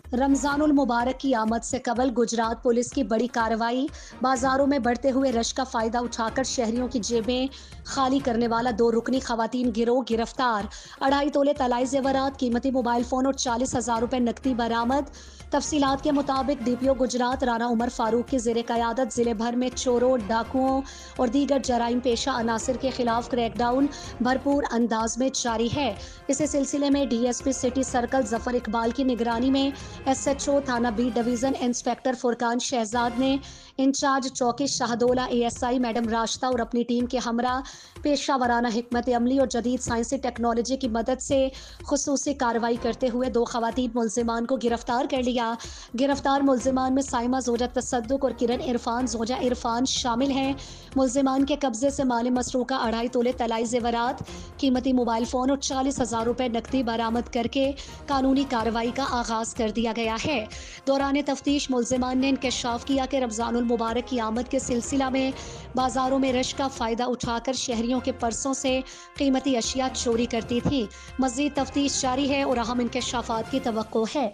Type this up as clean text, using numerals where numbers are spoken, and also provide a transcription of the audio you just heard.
रमजान उल मुबारक की आमद से कबल गुजरात पुलिस की बड़ी कार्रवाई। बाजारों में बढ़ते हुए रश का फायदा उठाकर शहरियों की जेबें खाली करने वाला 2 रुकनी खवातीन गिरोह गिरफ्तार। 2.5 तोले तलाई जेवरात, कीमती मोबाइल फोन और 40,000 रुपए नकदी बरामद। तफसीलात के मुताबिक डीपीओ गुजरात राना उमर फारूक की जेर कयादत जिले भर में चोरों, डाकुओं और दीगर जराइम पेशा अनासर के खिलाफ क्रैकडाउन भरपूर अंदाज में जारी है। इसी सिलसिले में DSP city circle Zafar Iqbal की निगरानी में एसएचओ थाना B division inspector Furqan Shahzad ने इंचार्ज चौकी शाहदोला एएसआई मैडम राश्ता और अपनी टीम के हमरा पेशा वराना हिकमत अमली और जदीद साइंसी टेक्नोलॉजी की मदद से खुसूसी कार्रवाई करते हुए 2 खवातीन मुलजिमान को गिरफ्तार कर लिया। गिरफ्तार मुलजिमान में साइमा जोजा तसद्दुक और किरण इरफान जोजा इरफान शामिल हैं। मुलजिमान के कब्जे से माल मसरूका 2.5 तोले तलाई जेवरात, कीमती मोबाइल फोन और 40,000 रुपए नकदी बरामद करके कानूनी कार्रवाई का आगाज कर दिया गया है। दौरान तफ्तीश मुलजिमान ने इंकशाफ किया कि रमजानुल मुबारक की आमद के सिलसिला में बाजारों में रश का फायदा उठाकर शहरियों के पर्सों से कीमती अशिया चोरी करती थी। मजीद तफ्तीश जारी है और अहम इंकशाफात की तवक्को है।